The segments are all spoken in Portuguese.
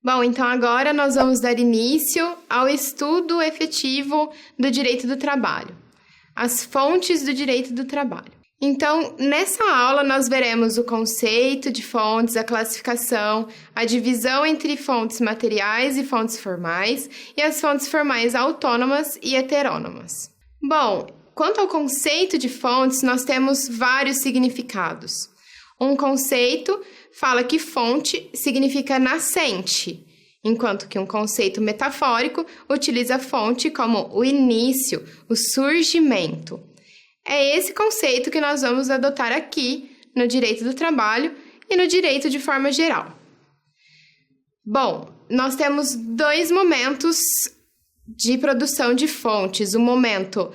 Bom, então agora nós vamos dar início ao estudo efetivo do direito do trabalho, as fontes do direito do trabalho. Então, nessa aula nós veremos o conceito de fontes, a classificação, a divisão entre fontes materiais e fontes formais e as fontes formais autônomas e heterônomas. Bom, quanto ao conceito de fontes, nós temos vários significados. Um conceito fala que fonte significa nascente, enquanto que um conceito metafórico utiliza a fonte como o início, o surgimento. É esse conceito que nós vamos adotar aqui no direito do trabalho e no direito de forma geral. Bom, nós temos dois momentos de produção de fontes, o momento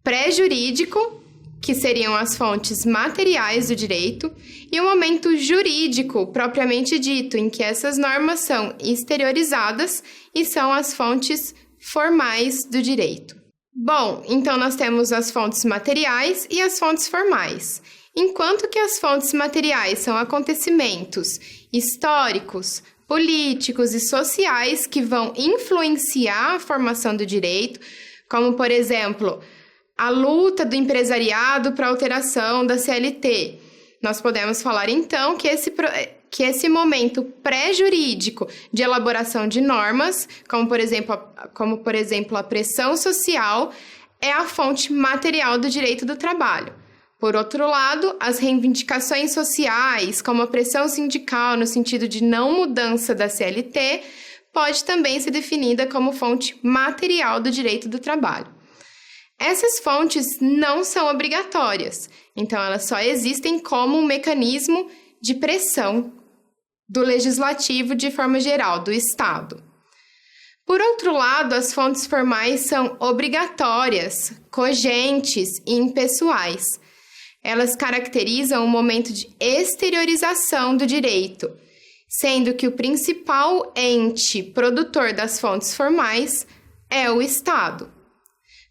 pré-jurídico, que seriam as fontes materiais do direito, e o momento jurídico, propriamente dito, em que essas normas são exteriorizadas e são as fontes formais do direito. Bom, então nós temos as fontes materiais e as fontes formais. Enquanto que as fontes materiais são acontecimentos históricos, políticos e sociais que vão influenciar a formação do direito, como, por exemplo, a luta do empresariado para a alteração da CLT. Nós podemos falar, então, que esse momento pré-jurídico de elaboração de normas, como por exemplo a pressão social, é a fonte material do direito do trabalho. Por outro lado, as reivindicações sociais, como a pressão sindical no sentido de não mudança da CLT, pode também ser definida como fonte material do direito do trabalho. Essas fontes não são obrigatórias, então elas só existem como um mecanismo de pressão do legislativo de forma geral, do Estado. Por outro lado, as fontes formais são obrigatórias, cogentes e impessoais. Elas caracterizam um momento de exteriorização do direito, sendo que o principal ente produtor das fontes formais é o Estado.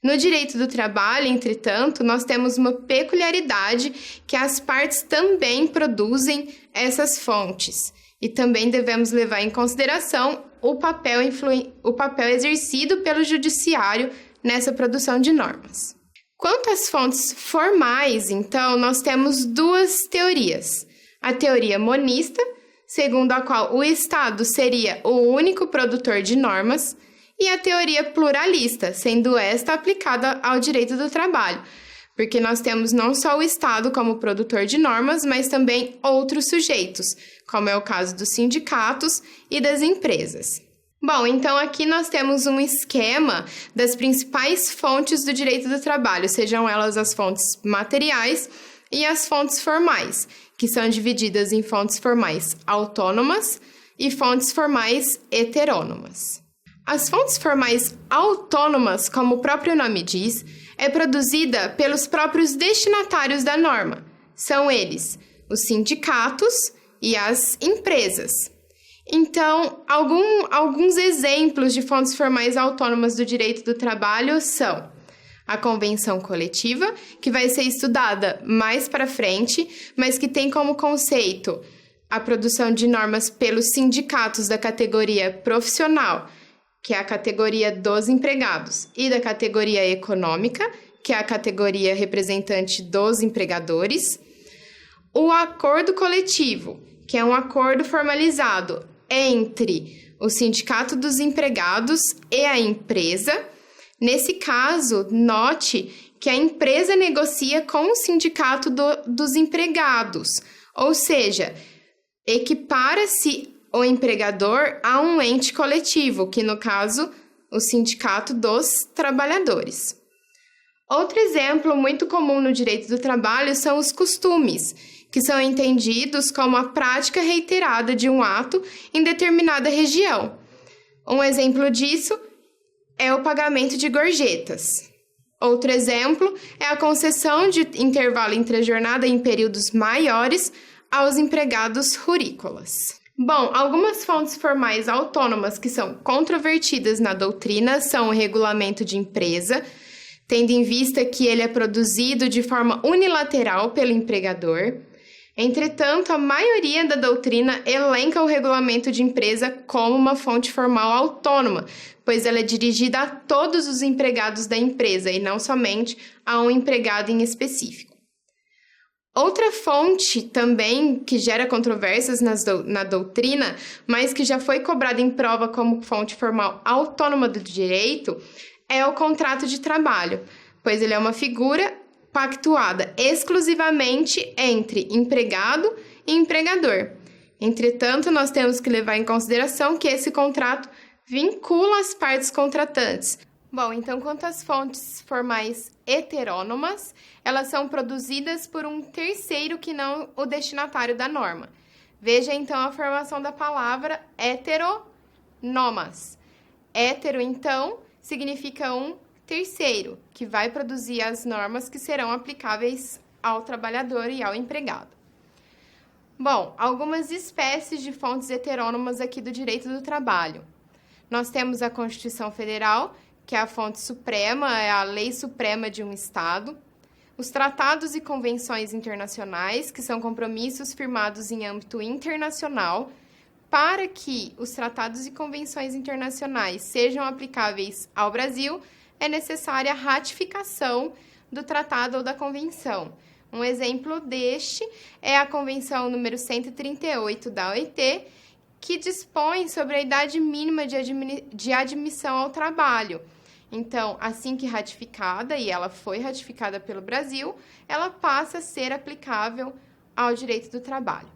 No direito do trabalho, entretanto, nós temos uma peculiaridade que as partes também produzem essas fontes e também devemos levar em consideração o papel exercido pelo judiciário nessa produção de normas. Quanto às fontes formais, então, nós temos duas teorias. A teoria monista, segundo a qual o Estado seria o único produtor de normas, e a teoria pluralista, sendo esta aplicada ao direito do trabalho, porque nós temos não só o Estado como produtor de normas, mas também outros sujeitos, como é o caso dos sindicatos e das empresas. Bom, então aqui nós temos um esquema das principais fontes do direito do trabalho, sejam elas as fontes materiais e as fontes formais, que são divididas em fontes formais autônomas e fontes formais heterônomas. As fontes formais autônomas, como o próprio nome diz, é produzida pelos próprios destinatários da norma. São eles os sindicatos e as empresas. Então, alguns exemplos de fontes formais autônomas do direito do trabalho são a convenção coletiva, que vai ser estudada mais para frente, mas que tem como conceito a produção de normas pelos sindicatos da categoria profissional, que é a categoria dos empregados, e da categoria econômica, que é a categoria representante dos empregadores. O acordo coletivo, que é um acordo formalizado entre o sindicato dos empregados e a empresa. Nesse caso, note que a empresa negocia com o sindicato dos empregados, ou seja, equipara-se o empregador a um ente coletivo, que no caso, o sindicato dos trabalhadores. Outro exemplo muito comum no direito do trabalho são os costumes, que são entendidos como a prática reiterada de um ato em determinada região. Um exemplo disso é o pagamento de gorjetas. Outro exemplo é a concessão de intervalo entre a jornada em períodos maiores aos empregados rurícolas. Bom, algumas fontes formais autônomas que são controvertidas na doutrina são o regulamento de empresa, tendo em vista que ele é produzido de forma unilateral pelo empregador, Entretanto, a maioria da doutrina elenca o regulamento de empresa como uma fonte formal autônoma, pois ela é dirigida a todos os empregados da empresa e não somente a um empregado em específico. Outra fonte também que gera controvérsias na doutrina, mas que já foi cobrada em prova como fonte formal autônoma do direito, é o contrato de trabalho, pois ele é uma figura pactuada exclusivamente entre empregado e empregador. Entretanto, nós temos que levar em consideração que esse contrato vincula as partes contratantes. Bom, então, quanto às fontes formais heterônomas, elas são produzidas por um terceiro que não o destinatário da norma. Veja, então, a formação da palavra heteronomas. Hétero, então, significa um terceiro, que vai produzir as normas que serão aplicáveis ao trabalhador e ao empregado. Bom, algumas espécies de fontes heterônomas aqui do direito do trabalho. Nós temos a Constituição Federal, que é a fonte suprema, é a lei suprema de um Estado. Os tratados e convenções internacionais, que são compromissos firmados em âmbito internacional. Para que os tratados e convenções internacionais sejam aplicáveis ao Brasil, é necessária a ratificação do tratado ou da convenção. Um exemplo deste é a Convenção número 138 da OIT, que dispõe sobre a idade mínima de admissão ao trabalho. Então, assim que ratificada, e ela foi ratificada pelo Brasil, ela passa a ser aplicável ao direito do trabalho.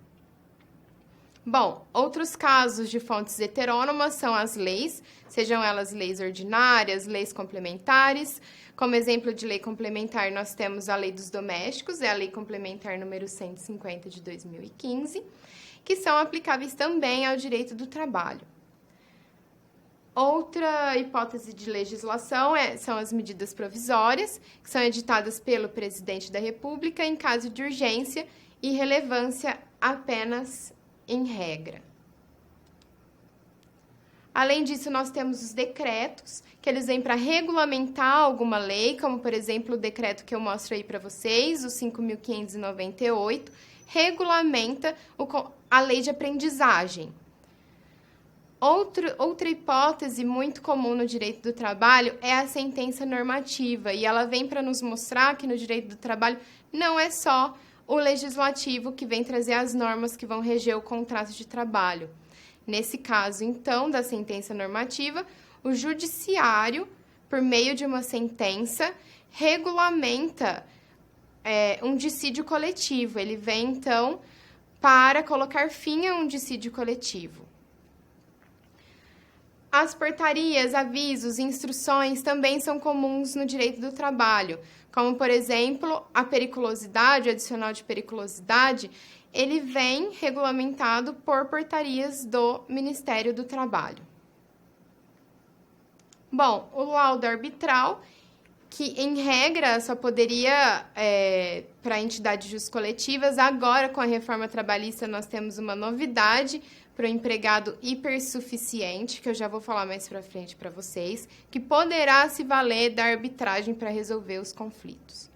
Bom, outros casos de fontes heterônomas são as leis, sejam elas leis ordinárias, leis complementares. Como exemplo de lei complementar, nós temos a Lei dos Domésticos, é a Lei Complementar número 150 de 2015, que são aplicáveis também ao direito do trabalho. Outra hipótese de legislação são as medidas provisórias, que são editadas pelo Presidente da República em caso de urgência e relevância apenas em regra. Além disso, nós temos os decretos, que eles vêm para regulamentar alguma lei, como, por exemplo, o decreto que eu mostro aí para vocês, o 5.598, regulamenta a lei de aprendizagem. Outra hipótese muito comum no direito do trabalho é a sentença normativa, e ela vem para nos mostrar que no direito do trabalho não é só o legislativo que vem trazer as normas que vão reger o contrato de trabalho. Nesse caso, então, da sentença normativa, o judiciário, por meio de uma sentença, regulamenta um dissídio coletivo. Ele vem, então, para colocar fim a um dissídio coletivo. As portarias, avisos, instruções também são comuns no direito do trabalho, como, por exemplo, a periculosidade, o adicional de periculosidade, ele vem regulamentado por portarias do Ministério do Trabalho. Bom, o laudo arbitral, que em regra só poderia para entidades juscoletivas, agora com a reforma trabalhista nós temos uma novidade para o empregado hipersuficiente, que eu já vou falar mais para frente para vocês, que poderá se valer da arbitragem para resolver os conflitos.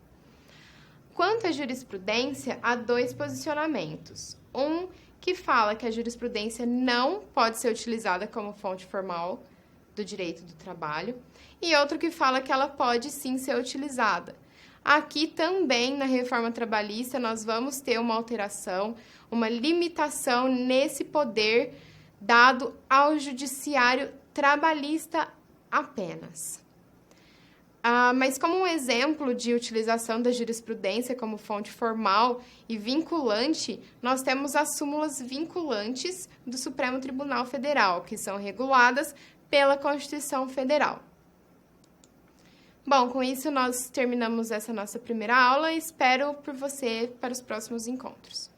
Quanto à jurisprudência, há dois posicionamentos. Um que fala que a jurisprudência não pode ser utilizada como fonte formal do direito do trabalho, e outro que fala que ela pode sim ser utilizada. Aqui também, na reforma trabalhista, nós vamos ter uma alteração, uma limitação nesse poder dado ao judiciário trabalhista apenas. Mas como um exemplo de utilização da jurisprudência como fonte formal e vinculante, nós temos as súmulas vinculantes do Supremo Tribunal Federal, que são reguladas pela Constituição Federal. Bom, com isso nós terminamos essa nossa primeira aula e espero por você para os próximos encontros.